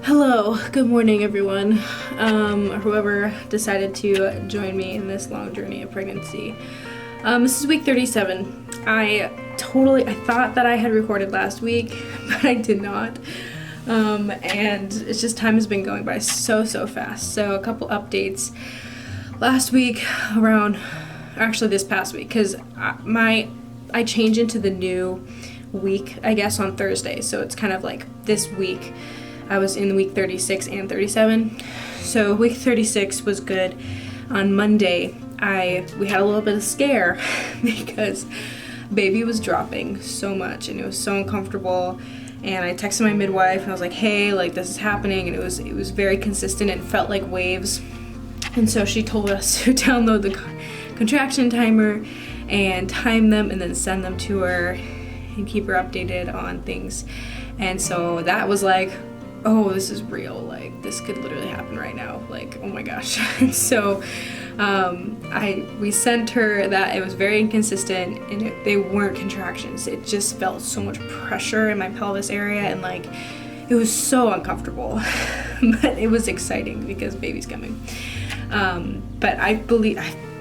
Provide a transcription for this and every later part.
Hello, good morning everyone, whoever decided to join me in this long journey of pregnancy. This is week 37. I thought that I had recorded last week, but I did not. And it's just time has been going by so fast. So a couple updates. Last week actually this past week, because I change into the new week, I guess, on Thursday. So it's kind of like this week I was in week 36 and 37. So week 36 was good. On Monday, we had a little bit of scare because baby was dropping so much and it was so uncomfortable. And I texted my midwife and I was like, hey, like this is happening. And it was very consistent and felt like waves. And so she told us to download the contraction timer and time them and then send them to her and keep her updated on things. And so that was like, oh, this is real, like this could literally happen right now, like oh my gosh. And so we sent her that. It was very inconsistent and they weren't contractions, it just felt so much pressure in my pelvis area and like it was so uncomfortable. But it was exciting because baby's coming. But I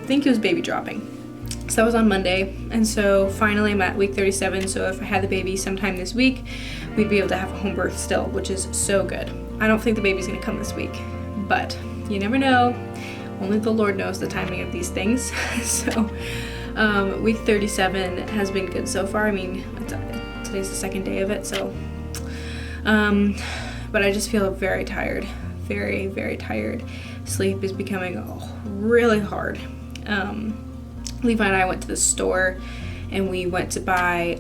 think it was baby dropping. So that was on Monday, and so finally I'm at week 37, so if I had the baby sometime this week, we'd be able to have a home birth still, which is so good. I don't think the baby's gonna come this week, but you never know. Only the Lord knows the timing of these things. So week 37 has been good so far. I mean, today's the second day of it, so but I just feel very tired, very tired. Sleep is becoming really hard. Levi and I went to the store and we went to buy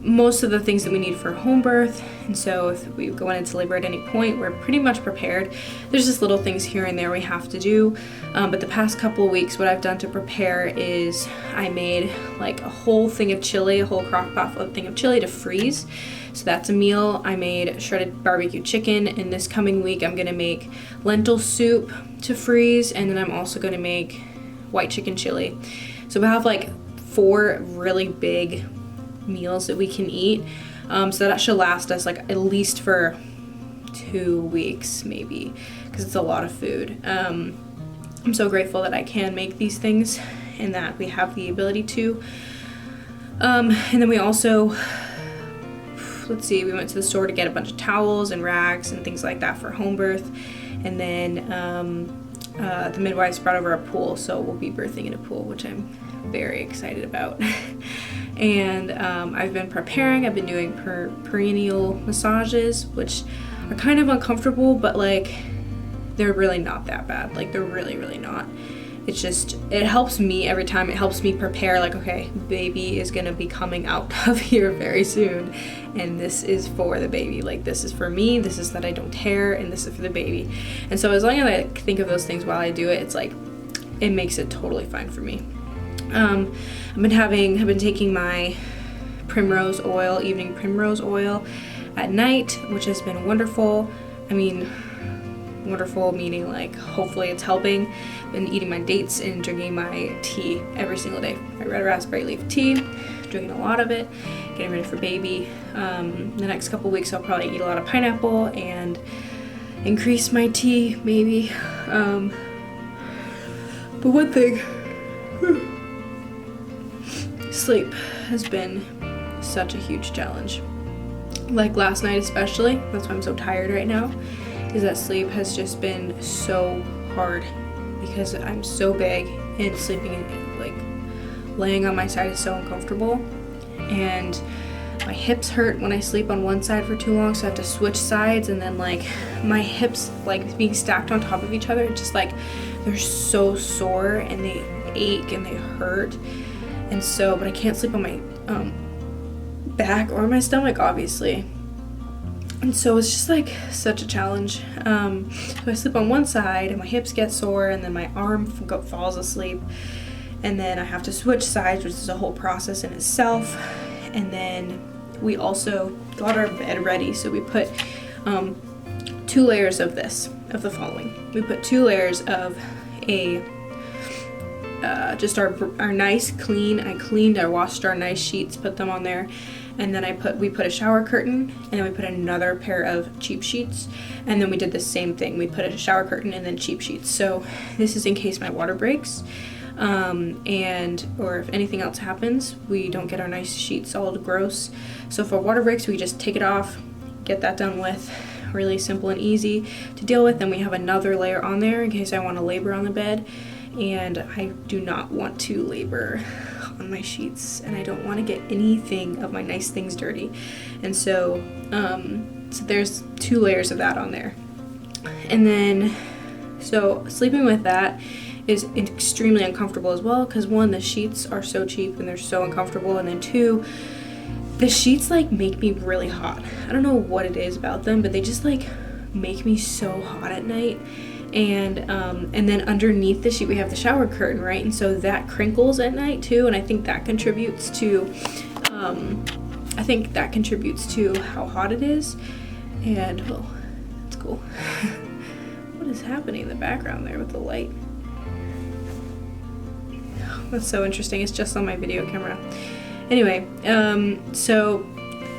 most of the things that we need for home birth, and so if we go into labor at any point, we're pretty much prepared. There's just little things here and there we have to do, but the past couple of weeks what I've done to prepare is I made like a whole thing of chili, a whole crock pot thing of chili to freeze. So that's a meal. I made shredded barbecue chicken, and this coming week I'm gonna make lentil soup to freeze, and then I'm also gonna make white chicken chili. So we have like 4 really big meals that we can eat. So that should last us like at least for 2 weeks maybe, because it's a lot of food. I'm so grateful that I can make these things and that we have the ability to. And then we also, we went to the store to get a bunch of towels and rags and things like that for home birth. And then the midwives brought over a pool, so we'll be birthing in a pool, which I'm very excited about. And I've been preparing. I've been doing perineal massages, which are kind of uncomfortable, but like they're really not that bad. Like they're really not. It's just, it helps me every time. It helps me prepare, like, okay, baby is gonna be coming out of here very soon, and this is for the baby. Like, this is for me, this is that I don't tear, and this is for the baby. And so as long as I think of those things while I do it, it's like, it makes it totally fine for me. I've been taking my primrose oil, evening primrose oil at night, which has been wonderful. I mean, wonderful meaning like hopefully it's helping. Been eating my dates and drinking my tea every single day. My red raspberry leaf tea, drinking a lot of it, getting ready for baby. The next couple weeks I'll probably eat a lot of pineapple and increase my tea maybe. But one thing, sleep has been such a huge challenge. Like last night especially, that's why I'm so tired right now, is that sleep has just been so hard because I'm so big and sleeping, like laying on my side is so uncomfortable, and my hips hurt when I sleep on one side for too long, so I have to switch sides, and then like my hips like being stacked on top of each other, it's just like they're so sore and they ache and they hurt. And so, but I can't sleep on my back or my stomach obviously. And so it's just like such a challenge. So I sleep on one side and my hips get sore, and then my arm falls asleep, and then I have to switch sides, which is a whole process in itself. And then we also got our bed ready, so we put 2 layers of the following. We put 2 layers of just our nice clean, I washed our nice sheets, put them on there, and then we put a shower curtain, and then we put another pair of cheap sheets, and then we did the same thing. We put a shower curtain and then cheap sheets. So this is in case my water breaks, or if anything else happens, we don't get our nice sheets all gross. So for water breaks, we just take it off, get that done with. Really simple and easy to deal with. Then we have another layer on there in case I want to labor on the bed, and I do not want to labor on my sheets, and I don't want to get anything of my nice things dirty. And so so there's 2 layers of that on there. And then so sleeping with that is extremely uncomfortable as well, because 1, the sheets are so cheap and they're so uncomfortable, and then 2, the sheets like make me really hot. I don't know what it is about them, but they just like make me so hot at night. And then underneath the sheet we have the shower curtain, right? And so that crinkles at night too, and I think that contributes to how hot it is. And oh, it's cool. What is happening in the background there with the light? That's so interesting. It's just on my video camera. Anyway, so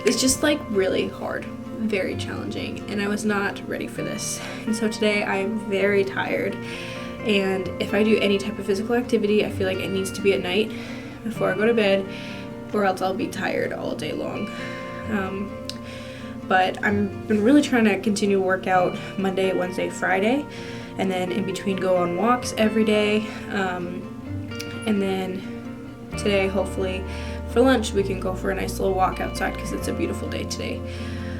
it's just like really hard, very challenging, and I was not ready for this. And so today I'm very tired, and if I do any type of physical activity, I feel like it needs to be at night before I go to bed, or else I'll be tired all day long. But I've been really trying to continue to work out Monday, Wednesday, Friday, and then in between go on walks every day, and then today hopefully for lunch we can go for a nice little walk outside because it's a beautiful day today.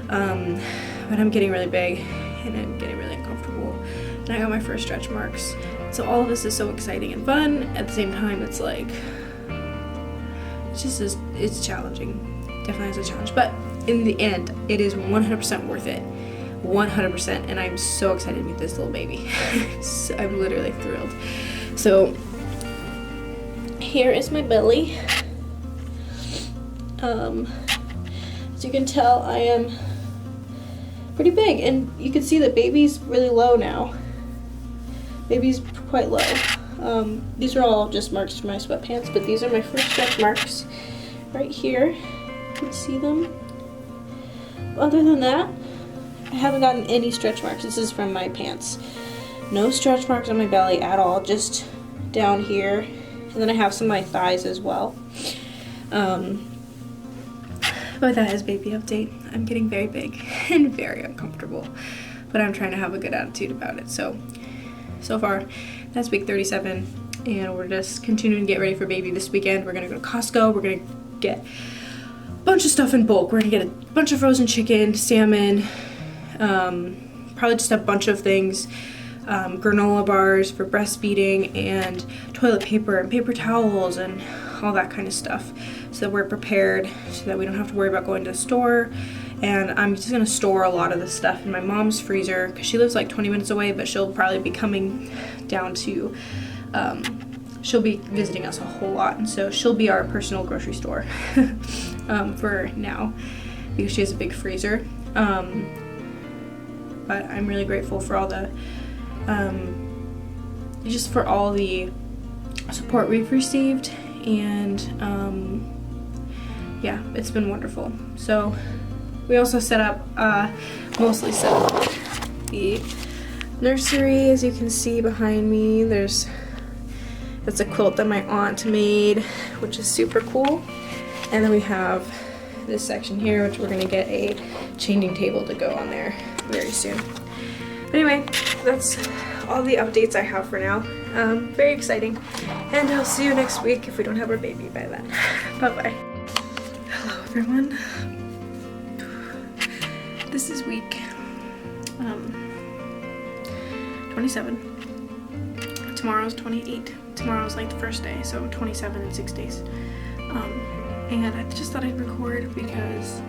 But I'm getting really big and I'm getting really uncomfortable, and I got my first stretch marks. So all of this is so exciting and fun. At the same time, it's like, it's challenging. Definitely is a challenge, but in the end it is 100% worth it. 100%, and I'm so excited to meet this little baby. So I'm literally thrilled. So here is my belly. As you can tell, I am pretty big, and you can see that baby's really low now. Baby's quite low. These are all just marks from my sweatpants, but these are my first stretch marks right here. You can see them. Other than that, I haven't gotten any stretch marks. This is from my pants. No stretch marks on my belly at all, just down here. And then I have some of my thighs as well. But that is baby update. I'm getting very big and very uncomfortable, but I'm trying to have a good attitude about it. So far, that's week 37, and we're just continuing to get ready for baby this weekend. We're gonna go to Costco. We're gonna get a bunch of stuff in bulk. We're gonna get a bunch of frozen chicken, salmon, probably just a bunch of things, granola bars for breastfeeding, and toilet paper and paper towels and all that kind of stuff, so that we're prepared, so that we don't have to worry about going to the store. And I'm just gonna store a lot of this stuff in my mom's freezer because she lives like 20 minutes away, but she'll probably be coming down to, she'll be visiting us a whole lot, and so she'll be our personal grocery store for now because she has a big freezer. But I'm really grateful for all the, just for all the support we've received, and yeah, it's been wonderful. So we also mostly set up the nursery. As you can see behind me, that's a quilt that my aunt made, which is super cool. And then we have this section here, which we're gonna get a changing table to go on there very soon. But anyway, that's all the updates I have for now. Very exciting. And I'll see you next week if we don't have our baby by then. Bye-bye. Hello, everyone. This is week 27. Tomorrow's 28. Tomorrow's like the first day, so 27 in 6 days. And I just thought I'd record because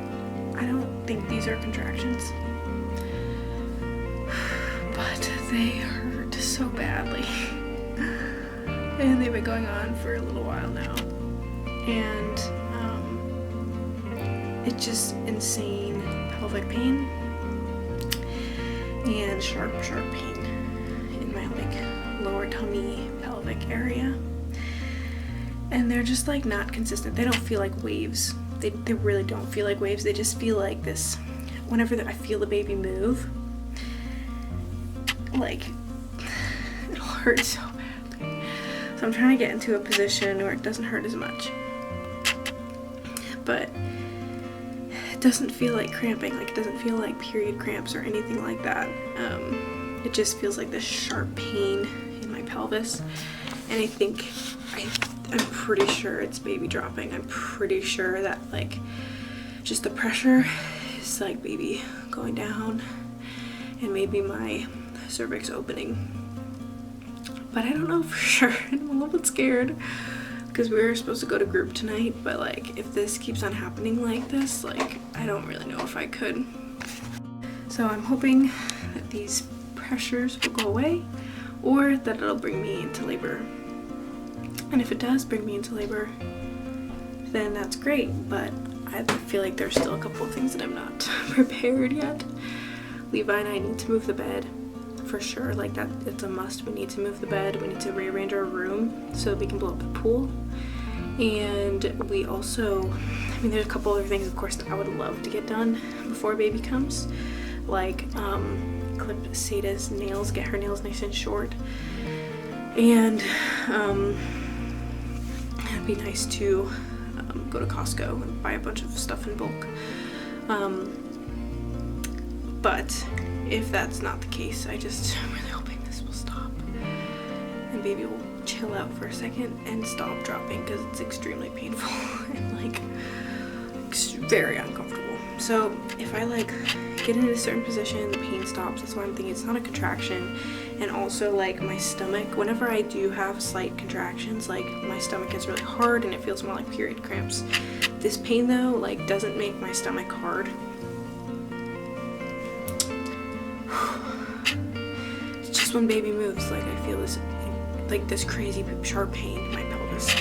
I don't think these are contractions. But they hurt so badly. And they've been going on for a little while now. And it's just insane pelvic pain and sharp pain in my like lower tummy pelvic area. And they're just like not consistent. They don't feel like waves. they really don't feel like waves. They just feel like this. Whenever I feel the baby move, like, it'll hurt so bad. So I'm trying to get into a position where it doesn't hurt as much. But it doesn't feel like cramping. Like, it doesn't feel like period cramps or anything like that. It just feels like this sharp pain in my pelvis. And I think, I'm pretty sure it's baby dropping. I'm pretty sure that, like, just the pressure is like baby going down, and maybe my cervix opening. But I don't know for sure. I'm a little bit scared because we were supposed to go to group tonight, but like, if this keeps on happening like this, like, I don't really know if I could. So I'm hoping that these pressures will go away, or that it'll bring me into labor. And if it does bring me into labor, then that's great, but I feel like there's still a couple of things that I'm not prepared yet. Levi and I need to move the bed for sure. Like, that, it's a must. We need to move the bed. We need to rearrange our room so we can blow up the pool. And we also, I mean, there's a couple other things, of course, that I would love to get done before baby comes. Like, clip Sada's nails, get her nails nice and short. And it'd be nice to go to Costco and buy a bunch of stuff in bulk. But if that's not the case, I'm really hoping this will stop and baby will chill out for a second and stop dropping, because it's extremely painful and like very uncomfortable. So if I like get in a certain position, the pain stops. That's why I'm thinking it's not a contraction. And also, like, my stomach, whenever I do have slight contractions, like, my stomach gets really hard and it feels more like period cramps. This pain though, like, doesn't make my stomach hard. It's just when baby moves, like, I feel this, like, this crazy sharp pain in my pelvis.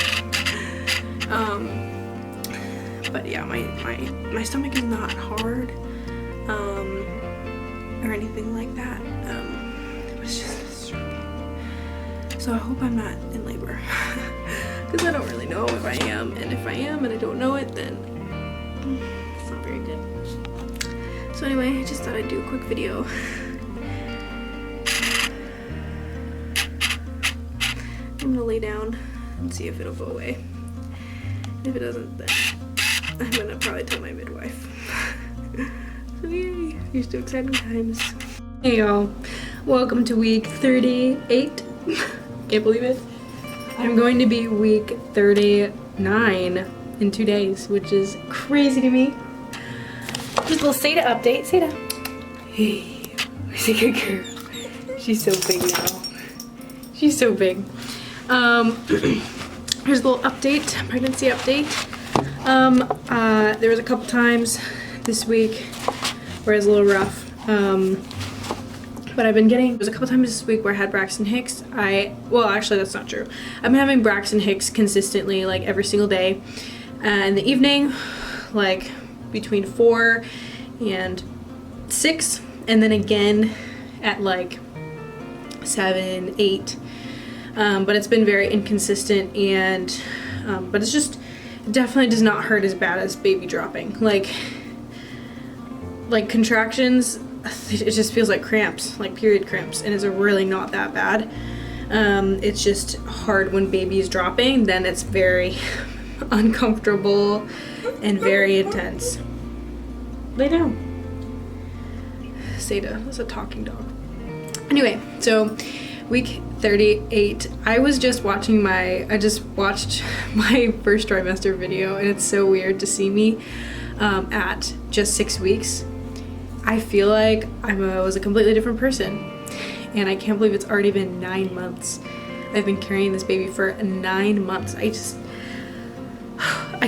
But yeah, my stomach is not hard, or anything like that. But it's just this sharp pain. So I hope I'm not in labor, because I don't really know if I am, and if I am and I don't know it, then it's not very good. So anyway, I just thought I'd do a quick video. I'm gonna lay down and see if it'll go away. If it doesn't, then I'm gonna probably tell my midwife. So yay, here's to exciting times. Hey y'all, welcome to week 38. Can't believe it. I'm going to be week 39 in 2 days, which is crazy to me. Just a little Seda update. Seda. Hey, she's a good girl. She's so big now. She's so big. Here's a little update, pregnancy update. There was a couple times this week where it was a little rough. But I've been getting, there's a couple times this week where I had braxton hicks. Well, actually that's not true. I've been having braxton hicks consistently, like every single day. In the evening, like between 4 and 6, and then again at like 7, 8. But it's been very inconsistent, and but it's just, it definitely does not hurt as bad as baby dropping. Like contractions, it just feels like cramps, like period cramps, and it's really not that bad. It's just hard when baby is dropping, then it's very uncomfortable and very intense. Lay down. Seda, that's a talking dog. Anyway, so week 38, I just watched my first trimester video, and it's so weird to see me at just 6 weeks. I feel like I was a completely different person, and I can't believe it's already been 9 months. I've been carrying this baby for 9 months. I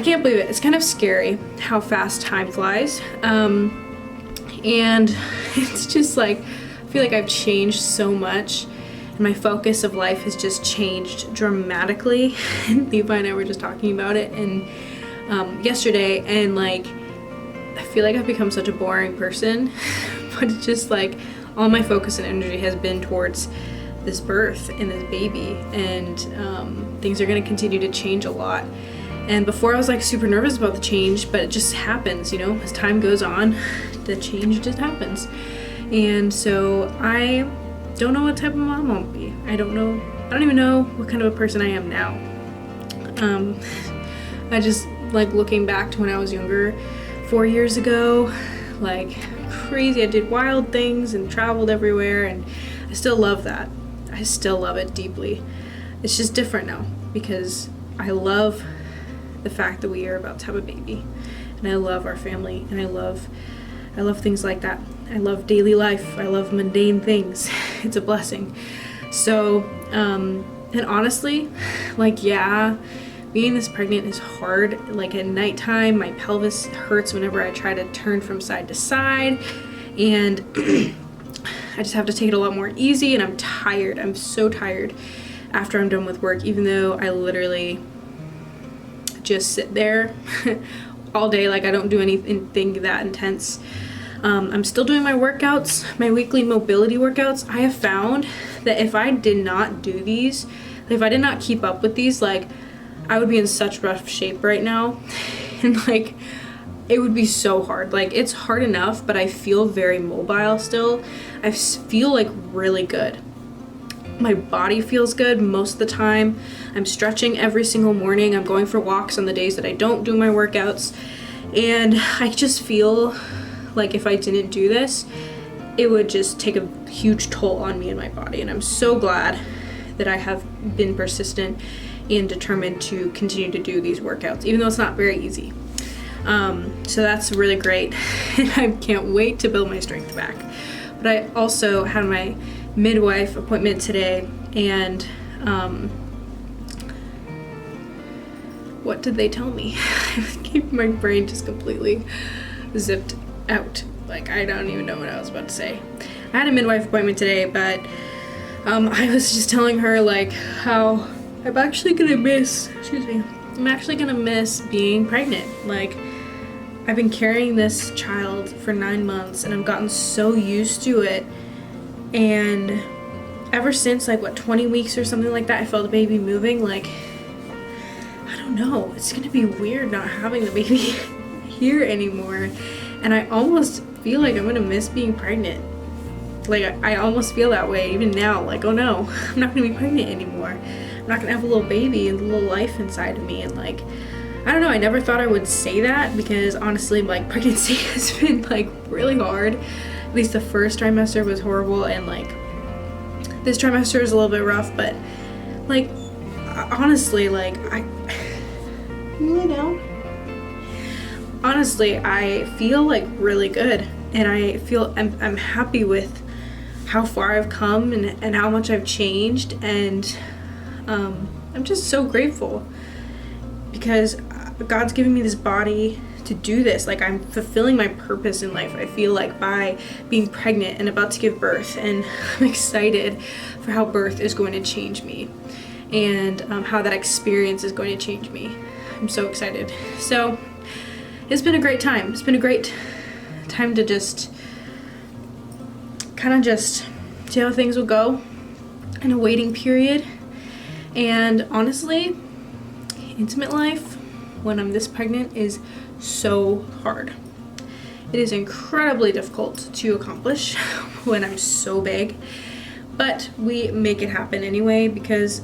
can't believe it. It's kind of scary how fast time flies. And it's just like, I feel like I've changed so much. My focus of life has just changed dramatically. And Levi and I were just talking about it yesterday, and like, I feel like I've become such a boring person, but it's just like all my focus and energy has been towards this birth and this baby, and things are going to continue to change a lot. And before I was like super nervous about the change, but it just happens, you know, as time goes on, the change just happens. And so I don't know what type of mom I'll be. I don't even know what kind of a person I am now. I just like looking back to when I was younger, 4 years ago, like crazy. I did wild things and traveled everywhere, and I still love that. I still love it deeply. It's just different now because I love the fact that we are about to have a baby, and I love our family, and I love things like that. I love daily life. I love mundane things. It's a blessing. So, and honestly, like, yeah, being this pregnant is hard. Like at nighttime, my pelvis hurts whenever I try to turn from side to side, and I just have to take it a lot more easy, and I'm tired. I'm so tired after I'm done with work, even though I literally just sit there all day. Like I don't do anything that intense. I'm still doing my workouts, my weekly mobility workouts. I have found that if I did not do these, if I did not keep up with these, like I would be in such rough shape right now. And like it would be so hard. Like it's hard enough, but I feel very mobile still. I feel like really good. My body feels good most of the time. I'm stretching every single morning. I'm going for walks on the days that I don't do my workouts. And I just feel like if I didn't do this, it would just take a huge toll on me and my body. And I'm so glad that I have been persistent and determined to continue to do these workouts, even though it's not very easy. So that's really great. And I can't wait to build my strength back. But I also had my midwife appointment today, and what did they tell me? My brain just completely zipped out. Like I don't even know what I was about to say. I had a midwife appointment today, but I was just telling her like how I'm actually gonna miss being pregnant. Like I've been carrying this child for 9 months, and I've gotten so used to it. And ever since like 20 weeks or something like that, I felt the baby moving. Like I don't know, it's gonna be weird not having the baby here anymore. And I almost feel like I'm gonna miss being pregnant. Like I almost feel that way even now. Like, oh no, I'm not gonna be pregnant anymore. I'm not gonna have a little baby and a little life inside of me. And like, I don't know, I never thought I would say that, because honestly, like pregnancy has been like really hard. At least the first trimester was horrible, and like this trimester is a little bit rough, but like honestly, like honestly, I feel like really good, and I feel I'm happy with how far I've come and how much I've changed, and I'm just so grateful because God's giving me this body to do this. Like I'm fulfilling my purpose in life, I feel like, by being pregnant and about to give birth, and I'm excited for how birth is going to change me, and how that experience is going to change me. I'm so excited. So it's been a great time. It's been a great time to just kind of just see how things will go in a waiting period. And honestly, intimate life when I'm this pregnant is so hard. It is incredibly difficult to accomplish when I'm so big, but we make it happen anyway, because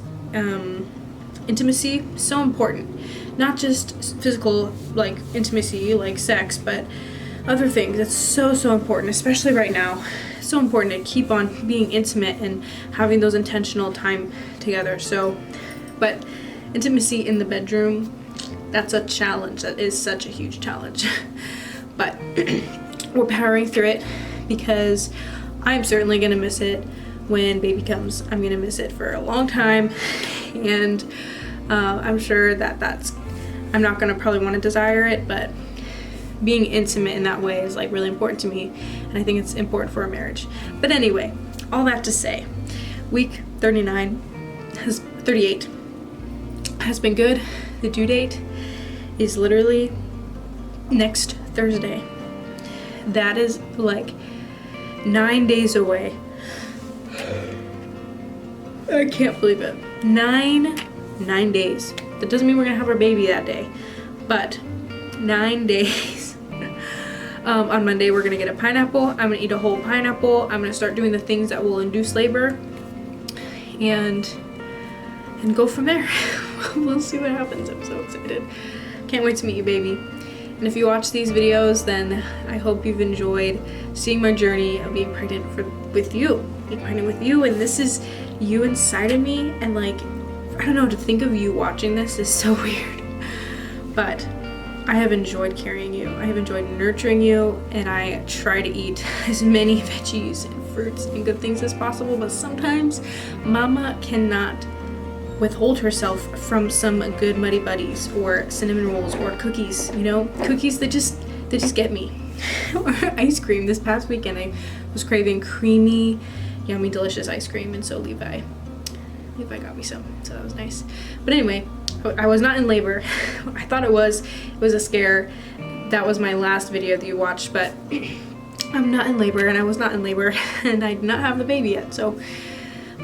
intimacy is so important. Not just physical like intimacy like sex, but other things. It's so important, especially right now. It's so important to keep on being intimate and having those intentional time together. So, but intimacy in the bedroom, that's a challenge. That is such a huge challenge. But we're powering through it, because I'm certainly gonna miss it when baby comes. I'm gonna miss it for a long time, and I'm sure that I'm not gonna probably want to desire it, but being intimate in that way is like really important to me, and I think it's important for a marriage. But anyway, all that to say, week 38 has been good. The due date is literally next Thursday. That is like 9 days away. I can't believe it. Nine days That doesn't mean we're gonna have our baby that day, but 9 days. On Monday we're gonna get a pineapple. I'm gonna eat a whole pineapple. I'm gonna start doing the things that will induce labor, and go from there. We'll see what happens. I'm so excited. Can't wait to meet you, baby. And if you watch these videos, then I hope you've enjoyed seeing my journey of being pregnant with you. Being pregnant with you, and this is you inside of me, and like, I don't know, to think of you watching this is so weird. But I have enjoyed carrying you. I have enjoyed nurturing you, and I try to eat as many veggies and fruits and good things as possible, but sometimes mama cannot withhold herself from some good Muddy Buddies or cinnamon rolls or cookies, you know, cookies that just get me. Or ice cream. This past weekend I was craving creamy, yummy, delicious ice cream, and so Levi got me some, so that was nice. But anyway, I was not in labor. I thought it was a scare. That was my last video that you watched, but I'm not in labor, and I was not in labor, and I did not have the baby yet. So,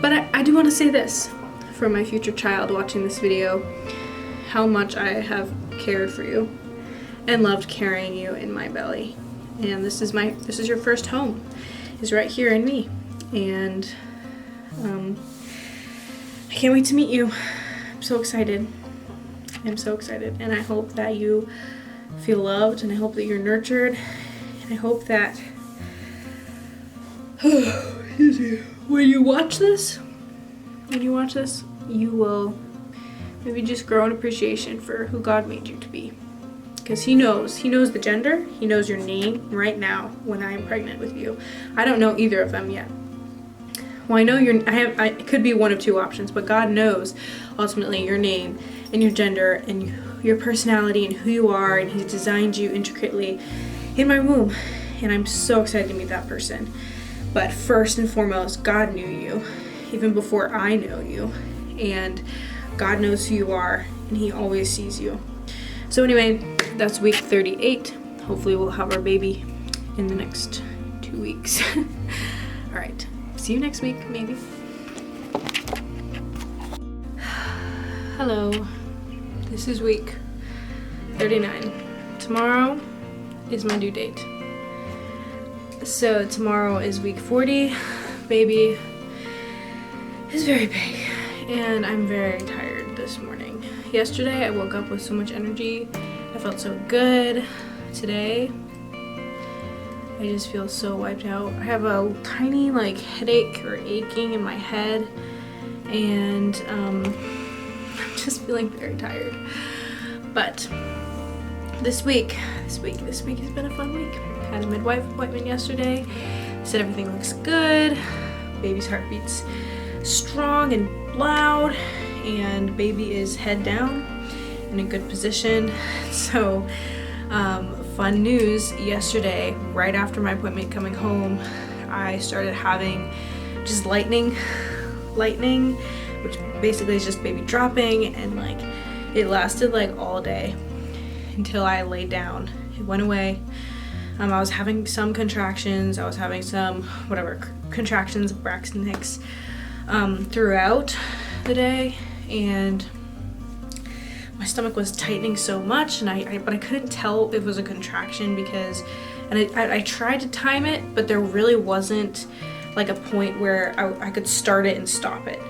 but I do want to say this for my future child watching this video, how much I have cared for you and loved carrying you in my belly. And this is your first home, is right here in me. And I can't wait to meet you. I'm so excited. I'm so excited, and I hope that you feel loved, and I hope that you're nurtured, and I hope that when you watch this, you will maybe just grow an appreciation for who God made you to be. Because he knows the gender, he knows your name right now when I am pregnant with you. I don't know either of them yet. Well, I know it could be one of two options, but God knows ultimately your name and your gender and your personality and who you are, and he designed you intricately in my womb, and I'm so excited to meet that person. But first and foremost, God knew you even before I know you, and God knows who you are, and he always sees you. So anyway, that's week 38. Hopefully we'll have our baby in the next 2 weeks. All right, see you next week, maybe. Hello, this is week 39. Tomorrow is my due date. So tomorrow is week 40. Baby is very big, and I'm very tired this morning. Yesterday I woke up with so much energy. I felt so good. Today I just feel so wiped out. I have a tiny headache or aching in my head, and I'm just feeling very tired. But this week has been a fun week. I had a midwife appointment yesterday. Said everything looks good. Baby's heartbeat's strong and loud, and baby is head down in a good position. So fun news, yesterday right after my appointment coming home, I started having just lightning, which basically is just baby dropping, and it lasted all day until I laid down. It went away. I was having some contractions. I was having some contractions, braxton, hicks, throughout the day, and my stomach was tightening so much, and but I couldn't tell if it was a contraction because, and I tried to time it, but there really wasn't a point where I could start it and stop it.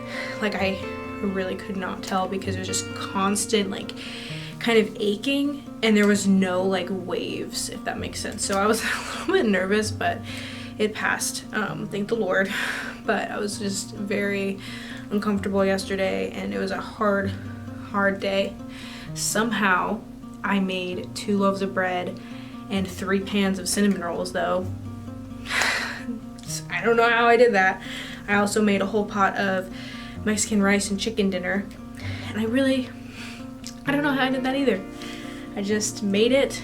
I really could not tell because it was just constant kind of aching, and there was no waves, if that makes sense. So I was a little bit nervous, but it passed, thank the Lord. But I was just very uncomfortable yesterday, and it was a hard day. Somehow I made 2 loaves of bread and 3 pans of cinnamon rolls, though. I don't know how I did that. I also made a whole pot of Mexican rice and chicken dinner, and I don't know how I did that either. I just made it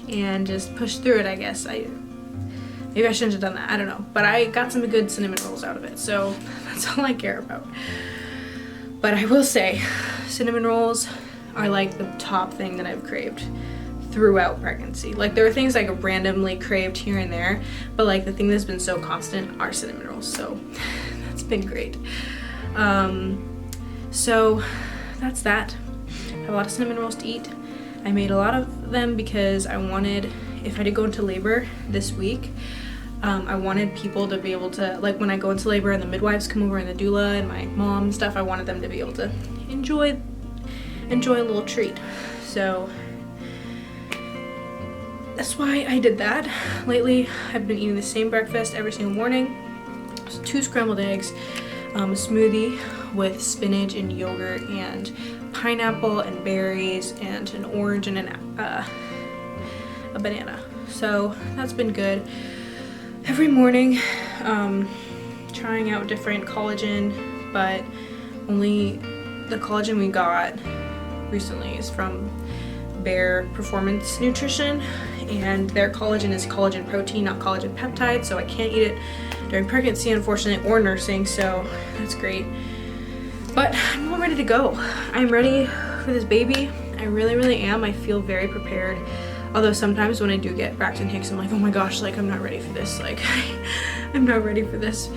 and just pushed through it, I guess. Maybe I shouldn't have done that, I don't know. But I got some good cinnamon rolls out of it, so that's all I care about. But I will say, cinnamon rolls are the top thing that I've craved throughout pregnancy. There are things I randomly craved here and there, but the thing that's been so constant are cinnamon rolls, so that's been great. So that's that. have a lot of cinnamon rolls to eat. I made a lot of them because I wanted, if I did go into labor this week, I wanted people to be able to, like when I go into labor and the midwives come over and the doula and my mom and stuff, I wanted them to be able to enjoy a little treat. So that's why I did that. Lately, I've been eating the same breakfast every single morning. So 2 scrambled eggs, a smoothie with spinach and yogurt and pineapple and berries and an orange and a banana. So that's been good. Every morning, trying out different collagen, but only the collagen we got recently is from Bear Performance Nutrition, and their collagen is collagen protein, not collagen peptide, so I can't eat it during pregnancy, unfortunately, or nursing, so that's great. But I'm all ready to go. I'm ready for this baby. I really, really am. I feel very prepared. Although sometimes when I do get braxton hicks, I'm like, oh my gosh, like I'm not ready for this. Like, I'm not ready for this.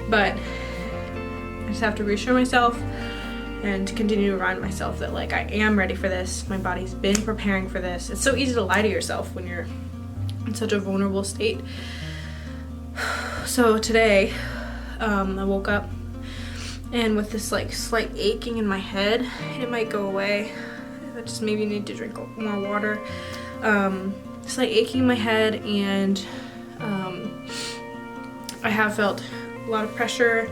But I just have to reassure myself and continue to remind myself that like I am ready for this. My body's been preparing for this. It's so easy to lie to yourself when you're in such a vulnerable state. So today, I woke up and with this like slight aching in my head. It might go away. I just maybe need to drink more water. Slight aching in my head, and I have felt a lot of pressure,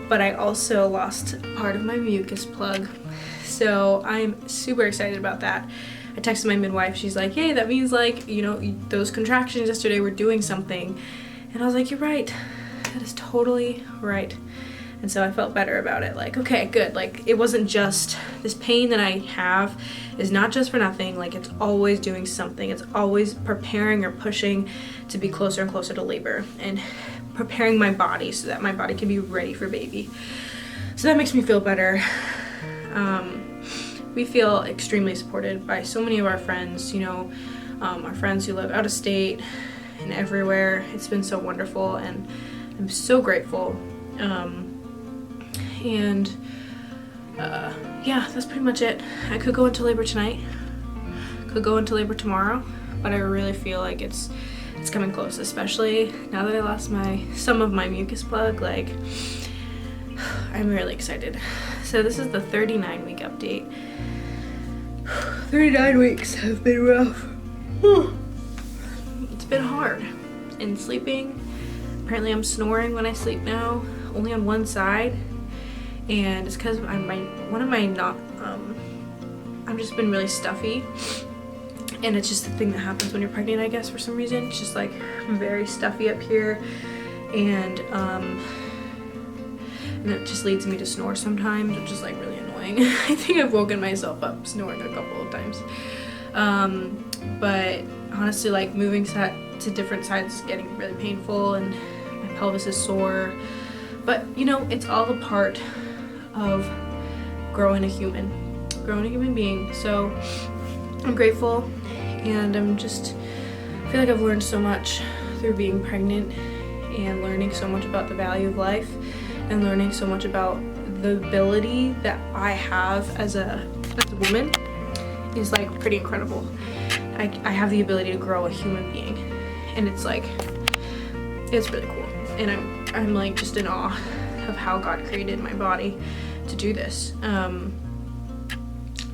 but I also lost part of my mucus plug. So I'm super excited about that. I texted my midwife. She's like, hey, that means like, you know, those contractions yesterday were doing something. And I was like, you're right. That is totally right. And so I felt better about it. Like, okay, good. Like, it wasn't just this pain that I have is not just for nothing. Like, it's always doing something. It's always preparing or pushing to be closer and closer to labor and preparing my body so that my body can be ready for baby. So that makes me feel better. We feel extremely supported by so many of our friends, you know, our friends who live out of state and everywhere. It's been so wonderful, and I'm so grateful. Yeah, that's pretty much it. I could go into labor tonight, could go into labor tomorrow, but I really feel like it's coming close, especially now that I lost some of my mucus plug. Like, I'm really excited. So this is the 39-week update. 39 weeks have been rough. It's been hard. And sleeping, apparently I'm snoring when I sleep now, only on one side. And it's because I've just been really stuffy, and it's just the thing that happens when you're pregnant, I guess, for some reason. It's just like very stuffy up here, and it just leads me to snore sometimes, which is like really annoying. I think I've woken myself up snoring a couple of times. But honestly, like moving to different sides is getting really painful, and my pelvis is sore. But you know, it's all a part of growing a human being. So I'm grateful, and I feel like I've learned so much through being pregnant and learning so much about the value of life and learning so much about the ability that I have as a woman is like pretty incredible. I have the ability to grow a human being, and it's like, it's really cool. And I'm like just in awe of how God created my body to do this. And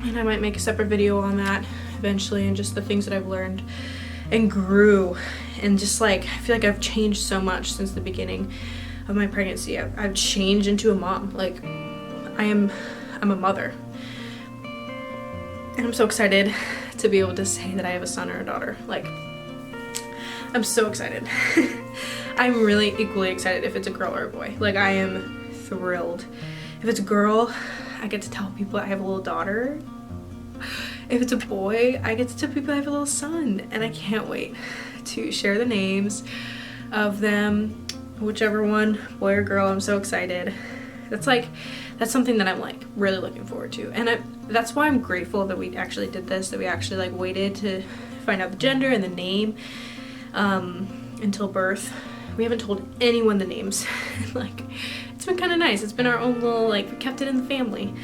I might make a separate video on that eventually, and just the things that I've learned and grew, and just like I feel like I've changed so much since the beginning of my pregnancy. I've changed into a mom. Like I'm a mother, and I'm so excited to be able to say that I have a son or a daughter. Like, I'm so excited. I'm really equally excited if it's a girl or a boy. Like, I am thrilled. If it's a girl, I get to tell people I have a little daughter. If it's a boy, I get to tell people I have a little son, and I can't wait to share the names of them, whichever one, boy or girl. I'm so excited. That's something that I'm like really looking forward to, and that's why I'm grateful that we actually did this, that we actually like waited to find out the gender and the name until birth. We haven't told anyone the names. Like, it's been kind of nice. It's been our own little, like, we kept it in the family.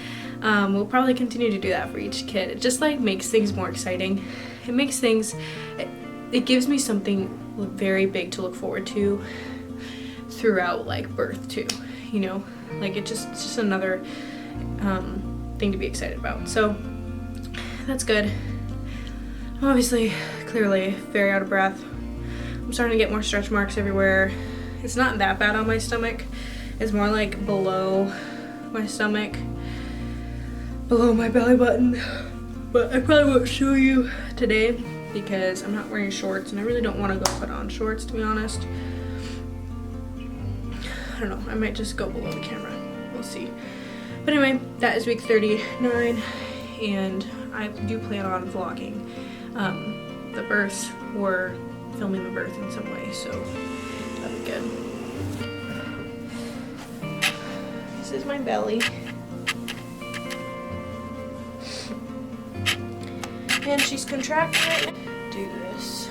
We'll probably continue to do that for each kid. It just like makes things more exciting. It makes things, it gives me something very big to look forward to throughout like birth too, you know, like it's just another thing to be excited about. So that's good. I'm obviously clearly very out of breath. I'm starting to get more stretch marks everywhere. It's not that bad on my stomach. It's more like below my stomach, below my belly button. But I probably won't show you today because I'm not wearing shorts and I really don't want to go put on shorts, to be honest. I don't know, I might just go below the camera. We'll see. But anyway, that is week 39 and I do plan on vlogging the birth or filming the birth in some way, so that'll be good. This is my belly. And she's contracting right now. Do this.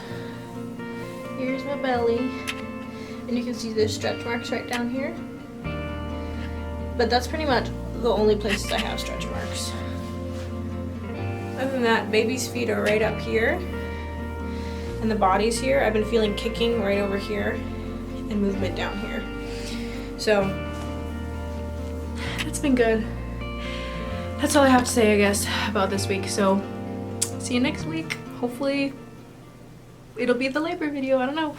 Here's my belly. And you can see there's stretch marks right down here. But that's pretty much the only places I have stretch marks. Other than that, baby's feet are right up here. And the body's here. I've been feeling kicking right over here and movement down here. So that's been good. That's all I have to say, I guess, about this week. So see you next week. Hopefully it'll be the labor video. I don't know.